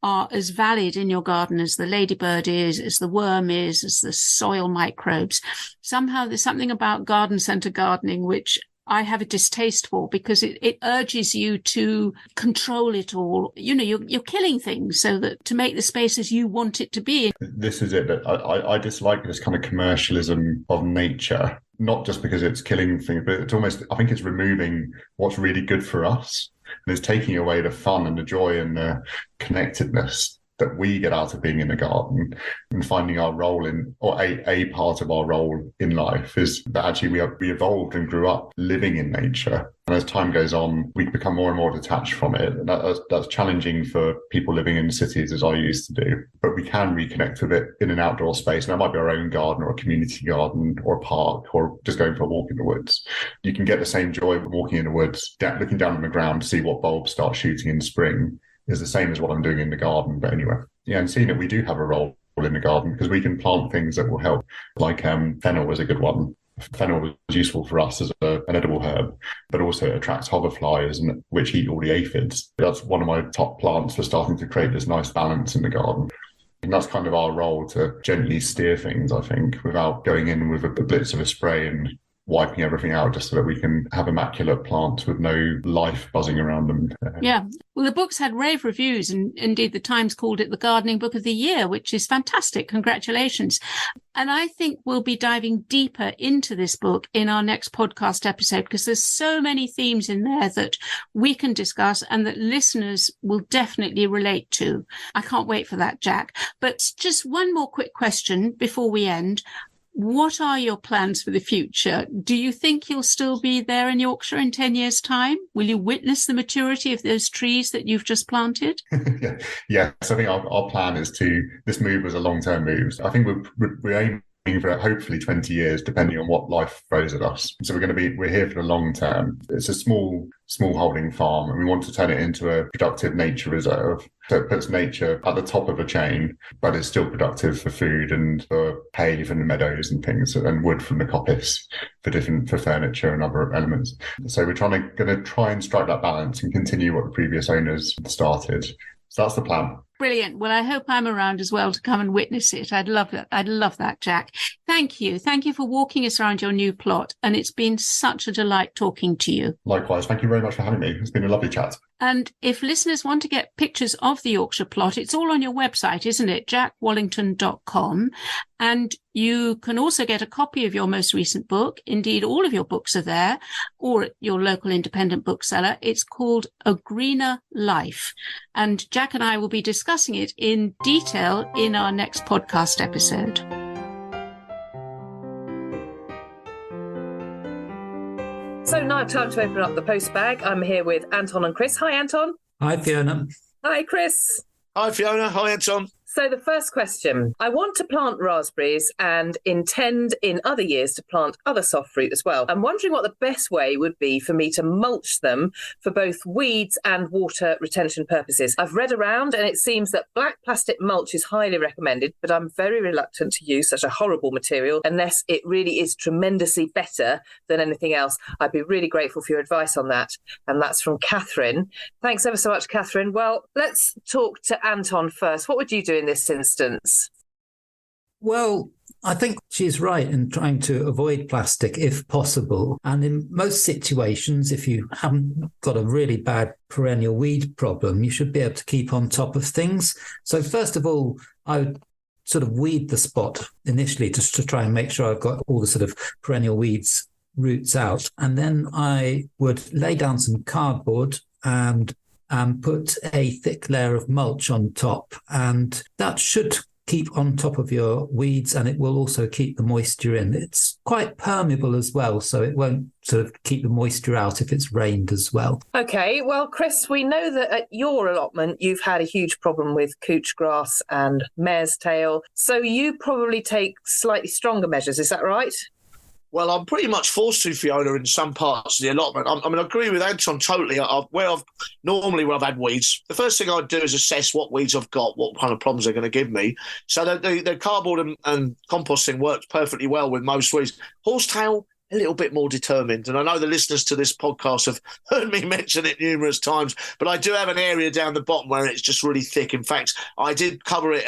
are as valid in your garden as the ladybird is, as the worm is, as the soil microbes. Somehow there's something about garden centre gardening which I have a distaste for, because it urges you to control it all. You know, you're killing things so that to make the space as you want it to be. This is it. That I dislike this kind of commercialism of nature, not just because it's killing things, but it's almost, I think it's removing what's really good for us. And it's taking away the fun and the joy and the connectedness that we get out of being in the garden, and finding our role in, or a part of our role in life is that actually we evolved and grew up living in nature. And as time goes on, we become more and more detached from it. And that's challenging for people living in cities, as I used to do. But we can reconnect with it in an outdoor space. And that might be our own garden or a community garden or a park or just going for a walk in the woods. You can get the same joy of walking in the woods, looking down on the ground to see what bulbs start shooting in spring, is the same as what I'm doing in the garden. But anyway, yeah, and seeing that we do have a role in the garden because we can plant things that will help, like fennel was a good one. Fennel was useful for us as an edible herb, but also it attracts hoverflies, which eat all the aphids. That's one of my top plants for starting to create this nice balance in the garden. And that's kind of our role, to gently steer things, I think, without going in with a blitz of a spray and wiping everything out, just so that we can have immaculate plants with no life buzzing around them. Yeah. Well, the book's had rave reviews, and indeed the Times called it the Gardening Book of the Year, which is fantastic. Congratulations. And I think we'll be diving deeper into this book in our next podcast episode, because there's so many themes in there that we can discuss and that listeners will definitely relate to. I can't wait for that, Jack. But just one more quick question before we end. What are your plans for the future? Do you think you'll still be there in Yorkshire in 10 years' time? Will you witness the maturity of those trees that you've just planted? Yeah. So I think our plan is this move was a long-term move. I think we're aiming for hopefully 20 years, depending on what life throws at us. So we're here for the long term. It's a small holding farm, and we want to turn it into a productive nature reserve. So it puts nature at the top of a chain, but it's still productive for food and for hay from the meadows and things, and wood from the coppice for furniture and other elements. So we're going to try and strike that balance and continue what the previous owners started. So that's the plan. Brilliant. Well, I hope I'm around as well to come and witness it. I'd love that. I'd love that, Jack. Thank you. Thank you for walking us around your new plot. And it's been such a delight talking to you. Likewise. Thank you very much for having me. It's been a lovely chat. And if listeners want to get pictures of the Yorkshire plot, it's all on your website, isn't it? jackwallington.com. And you can also get a copy of your most recent book. Indeed, all of your books are there, or at your local independent bookseller. It's called A Greener Life. And Jack and I will be discussing it in detail in our next podcast episode. So now time to open up the post bag. I'm here with Anton and Chris. Hi, Anton. Hi, Fiona. Hi, Chris. Hi, Fiona. Hi, Anton. So the first question, I want to plant raspberries and intend in other years to plant other soft fruit as well. I'm wondering what the best way would be for me to mulch them for both weeds and water retention purposes. I've read around and it seems that black plastic mulch is highly recommended, but I'm very reluctant to use such a horrible material unless it really is tremendously better than anything else. I'd be really grateful for your advice on that. And that's from Catherine. Thanks ever so much, Catherine. Well, let's talk to Anton first. What would you do in this instance? Well, I think she's right in trying to avoid plastic if possible. And in most situations, if you haven't got a really bad perennial weed problem, you should be able to keep on top of things. So first of all, I would sort of weed the spot initially just to try and make sure I've got all the sort of perennial weeds roots out. And then I would lay down some cardboard and put a thick layer of mulch on top, and that should keep on top of your weeds, and it will also keep the moisture in. It's quite permeable as well, so it won't sort of keep the moisture out if it's rained as well. Okay, well, Chris, we know that at your allotment you've had a huge problem with couch grass and mare's tail, so you probably take slightly stronger measures, is that right? Well, I'm pretty much forced to, Fiona, in some parts of the allotment. I agree with Anton totally. Where I've had weeds, the first thing I'd do is assess what weeds I've got, what kind of problems they're going to give me. So the cardboard and composting works perfectly well with most weeds. Horsetail, a little bit more determined. And I know the listeners to this podcast have heard me mention it numerous times, but I do have an area down the bottom where it's just really thick. In fact, I did cover it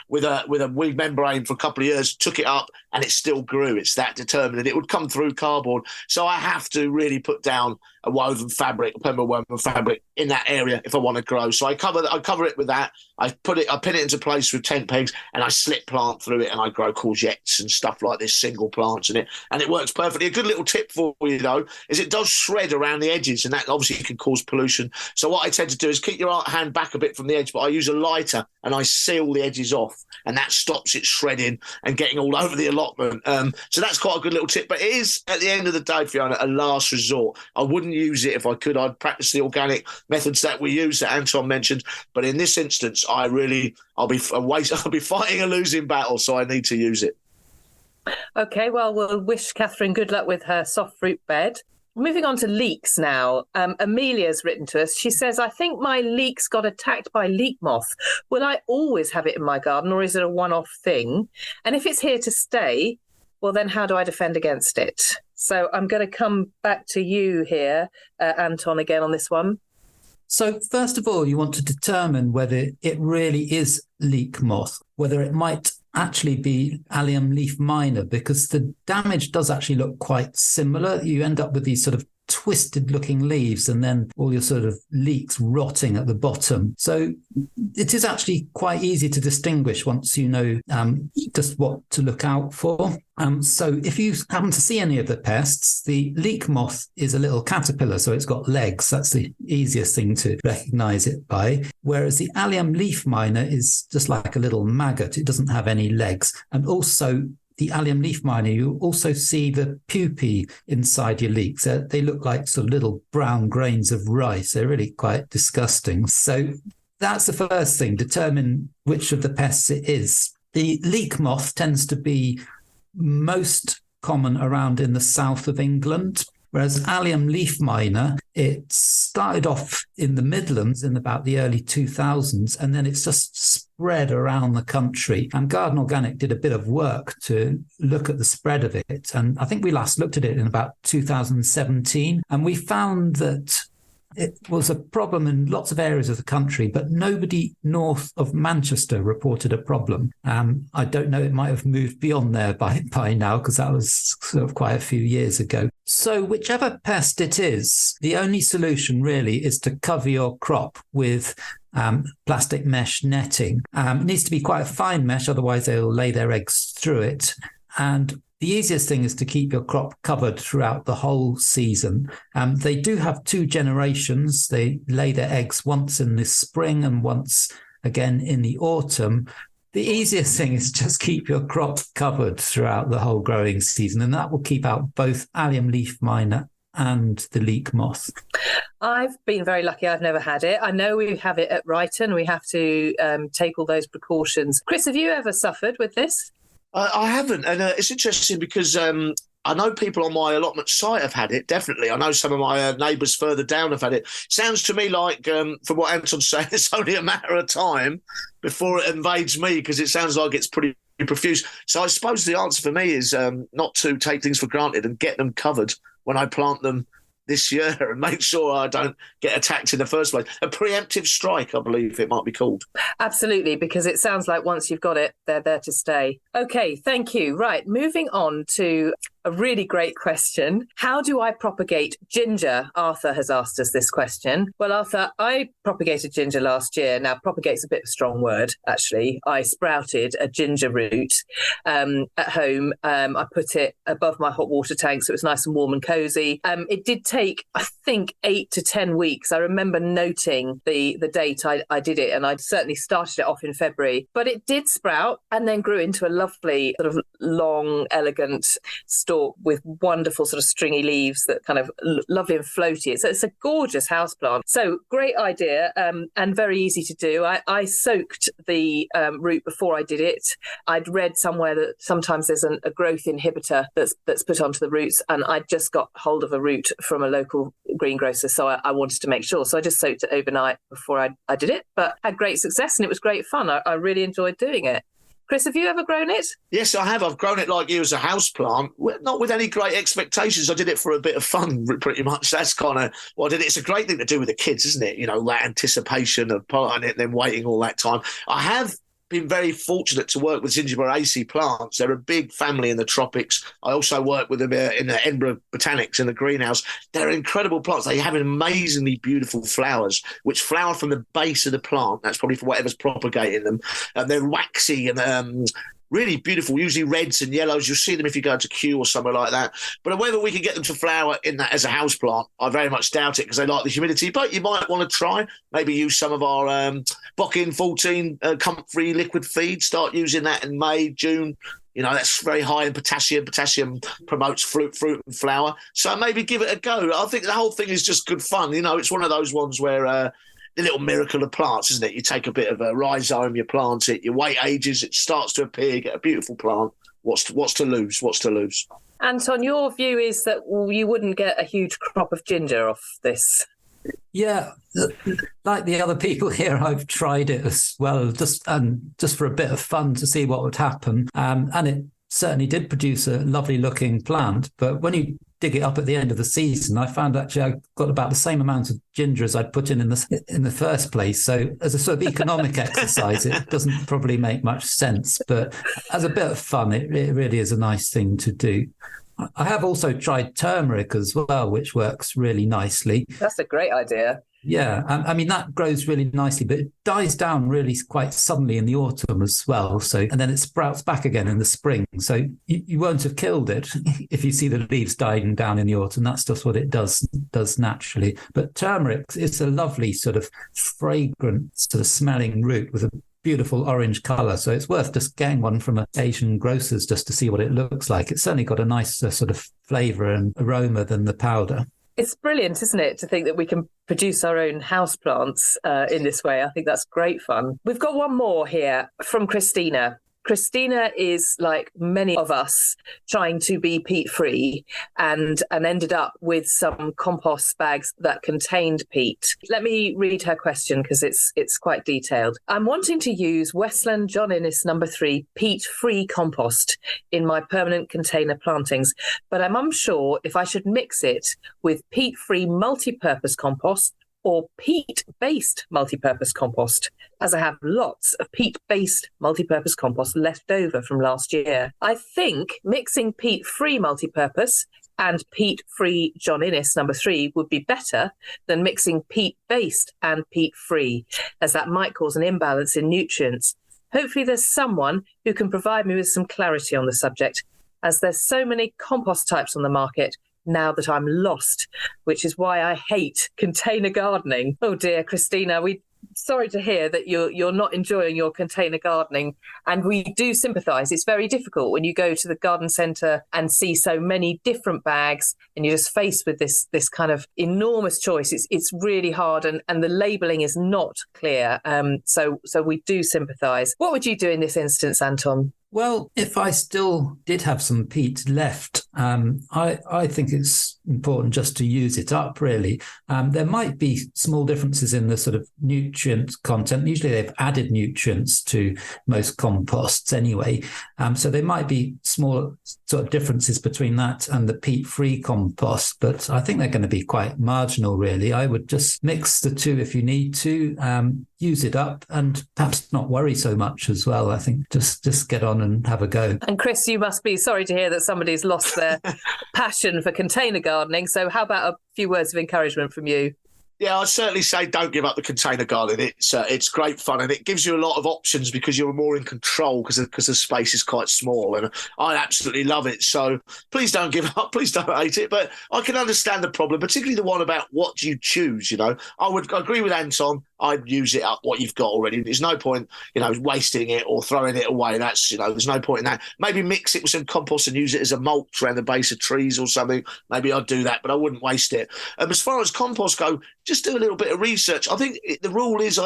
with a weed membrane for a couple of years, took it up, and it still grew. It's that determined. And it would come through cardboard. So I have to really put down a woven fabric, a permanent woven fabric in that area if I want to grow. So I cover it with that. I pin it into place with tent pegs, and I slip plant through it, and I grow courgettes and stuff like this, single plants in it, and it works perfectly. A good little tip for you though is it does shred around the edges, and that obviously can cause pollution. So what I tend to do is keep your hand back a bit from the edge, but I use a lighter and I seal the edges off, and that stops it shredding and getting all over the allotment. So that's quite a good little tip, but it is at the end of the day, Fiona, a last resort. I wouldn't use it if I could. I'd practice the organic methods that we use that Anton mentioned, but in this instance, I'll be fighting a losing battle, so I need to use it. Okay, well, we'll wish Catherine good luck with her soft fruit bed. Moving on to leeks now. Amelia's written to us. She says, I think my leeks got attacked by leek moth. Will I always have it in my garden, or is it a one-off thing? And if it's here to stay, well, then how do I defend against it? So I'm going to come back to you here, Anton, again on this one. So first of all, you want to determine whether it really is leek moth, whether it might actually be allium leaf minor, because the damage does actually look quite similar. You end up with these sort of twisted looking leaves and then all your sort of leeks rotting at the bottom. So it is actually quite easy to distinguish once you know just what to look out for. So if you happen to see any of the pests, the leek moth is a little caterpillar, so it's got legs. That's the easiest thing to recognize it by. Whereas the allium leaf minor is just like a little maggot. It doesn't have any legs. And also the allium leaf minor, you also see the pupae inside your leeks. They look like sort of little brown grains of rice. They're really quite disgusting. So that's the first thing. Determine which of the pests it is. The leek moth tends to be most common around in the south of England, whereas allium leaf minor, it started off in the Midlands in about the early 2000s, and then it's just spread around the country. And Garden Organic did a bit of work to look at the spread of it. And I think we last looked at it in about 2017, and we found that it was a problem in lots of areas of the country, but nobody north of Manchester reported a problem. I don't know, it might have moved beyond there by now, because that was sort of quite a few years ago. So whichever pest it is, the only solution really is to cover your crop with plastic mesh netting. It needs to be quite a fine mesh, otherwise they'll lay their eggs through it. And the easiest thing is to keep your crop covered throughout the whole season. They do have 2 generations. They lay their eggs once in the spring and once again in the autumn. The easiest thing is just keep your crop covered throughout the whole growing season, and that will keep out both allium leaf miner and the leek moth. I've been very lucky. I've never had it. I know we have it at Brighton. We have to take all those precautions. Chris, have you ever suffered with this? I haven't, and it's interesting because I know people on my allotment site have had it, definitely. I know some of my neighbours further down have had it. Sounds to me like, from what Anton's saying, it's only a matter of time before it invades me, because it sounds like it's pretty profuse. So I suppose the answer for me is not to take things for granted and get them covered when I plant them this year and make sure I don't get attacked in the first place. A preemptive strike, I believe it might be called. Absolutely, because it sounds like once you've got it, they're there to stay. Okay, thank you. Right, moving on to a really great question. How do I propagate ginger? Arthur has asked us this question. Well, Arthur, I propagated ginger last year. Now, propagate's a bit of a strong word, actually. I sprouted a ginger root at home. I put it above my hot water tank so it was nice and warm and cosy. It did take, I think, 8 to 10 weeks. I remember noting the date I did it, and I certainly started it off in February. But it did sprout and then grew into a lovely sort of long, elegant stalk with wonderful sort of stringy leaves that kind of lovely and floaty. It's a gorgeous houseplant. So great idea and very easy to do. I soaked the root before I did it. I'd read somewhere that sometimes there's a growth inhibitor that's put onto the roots, and I just got hold of a root from a local greengrocer, so I wanted to make sure. So I just soaked it overnight before I did it, but had great success and it was great fun. I really enjoyed doing it. Chris, have you ever grown it? Yes, I have. I've grown it like you as a houseplant, not with any great expectations. I did it for a bit of fun, pretty much. That's kind of what I did. It's a great thing to do with the kids, isn't it? You know, that anticipation of planting it and then waiting all that time. I have been very fortunate to work with Zingiberaceae plants. They're a big family in the tropics. I also work with them in the Edinburgh Botanics in the greenhouse. They're incredible plants. They have amazingly beautiful flowers, which flower from the base of the plant. That's probably for whatever's propagating them. They're waxy and really beautiful, usually reds and yellows. You'll see them if you go to Kew or somewhere like that. But whether we can get them to flower in that as a houseplant, I very much doubt it because they like the humidity. But you might want to try, maybe use some of our Bockin 14 comfrey liquid feed. Start using that in May, June. You know, that's very high in potassium. Potassium promotes fruit and flower. So maybe give it a go. I think the whole thing is just good fun. You know, it's one of those ones where the little miracle of plants, isn't it? You take a bit of a rhizome, you plant it, you wait ages, it starts to appear, you get a beautiful plant. What's to lose? What's to lose? Anton, your view is that you wouldn't get a huge crop of ginger off this. Yeah, like the other people here, I've tried it as well, just for a bit of fun to see what would happen. And it certainly did produce a lovely looking plant. But when you dig it up at the end of the season, I found actually I got about the same amount of ginger as I'd put in the first place. So as a sort of economic exercise, it doesn't probably make much sense. But as a bit of fun, it really is a nice thing to do. I have also tried turmeric as well, which works really nicely. That's a great idea. Yeah, I mean, that grows really nicely, but it dies down really quite suddenly in the autumn as well. So, and then it sprouts back again in the spring. So you won't have killed it if you see the leaves dying down in the autumn. That's just what it does naturally. But turmeric is a lovely sort of fragrant sort of smelling root with a beautiful orange colour. So it's worth just getting one from Asian grocers just to see what it looks like. It's certainly got a nicer sort of flavour and aroma than the powder. It's brilliant, isn't it, to think that we can produce our own houseplants in this way. I think that's great fun. We've got one more here from Christina. Christina is, like many of us, trying to be peat-free and ended up with some compost bags that contained peat. Let me read her question because it's quite detailed. I'm wanting to use Westland John Innes No. 3 peat-free compost in my permanent container plantings, but I'm unsure if I should mix it with peat-free multi-purpose compost or peat-based multipurpose compost, as I have lots of peat-based multipurpose compost left over from last year. I think mixing peat-free multipurpose and peat-free John Innes number 3 would be better than mixing peat-based and peat-free, as that might cause an imbalance in nutrients. Hopefully there's someone who can provide me with some clarity on the subject, as there's so many compost types on the market now that I'm lost, which is why I hate container gardening. Oh dear, Christina, sorry to hear that you're not enjoying your container gardening, and we do sympathise. It's very difficult when you go to the garden centre and see so many different bags, and you're just faced with this kind of enormous choice. It's really hard, and the labelling is not clear. So we do sympathise. What would you do in this instance, Anton? Well, if I still did have some peat left, I think it's important just to use it up, really. There might be small differences in the sort of nutrient content. Usually they've added nutrients to most composts anyway. So there might be small sort of differences between that and the peat-free compost, but I think they're going to be quite marginal, really. I would just mix the two if you need to, use it up, and perhaps not worry so much as well. I think just get on and have a go. And Chris, you must be sorry to hear that somebody's lost their passion for container gardening. So how about a few words of encouragement from you? Yeah, I'd certainly say don't give up the container garden. It's great fun, and it gives you a lot of options because you're more in control because the space is quite small, and I absolutely love it. So please don't give up. Please don't hate it. But I can understand the problem, particularly the one about what do you choose. I would agree with Anton. I'd use it up what you've got already. There's no point, wasting it or throwing it away. That's, there's no point in that. Maybe mix it with some compost and use it as a mulch around the base of trees or something. Maybe I'd do that, but I wouldn't waste it. As far as compost go, just do a little bit of research. I think the rule is,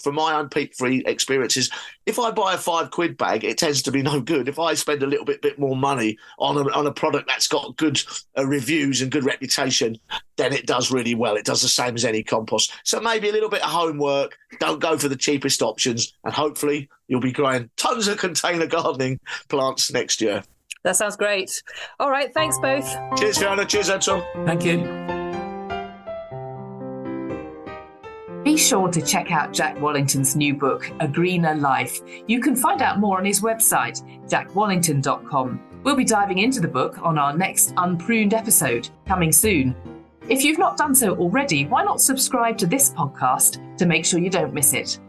from my own peat-free experiences, if I buy a £5 bag, it tends to be no good. If I spend a little bit more money on a product that's got good reviews and good reputation, then it does really well. It does the same as any compost. So maybe a little bit of homework. Don't go for the cheapest options, and hopefully you'll be growing tons of container gardening plants next year. That sounds great. All right, thanks both. Cheers, Fiona. Cheers, Anton. Thank you. Be sure to check out Jack Wallington's new book, A Greener Life. You can find out more on his website, jackwallington.com. We'll be diving into the book on our next Unpruned episode, coming soon. If you've not done so already, why not subscribe to this podcast to make sure you don't miss it?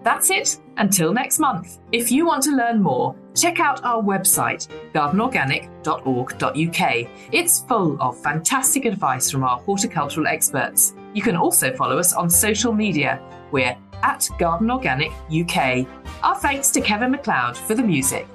That's it. Until next month. If you want to learn more, check out our website, gardenorganic.org.uk. It's full of fantastic advice from our horticultural experts. You can also follow us on social media. We're at Garden Organic UK. Our thanks to Kevin MacLeod for the music.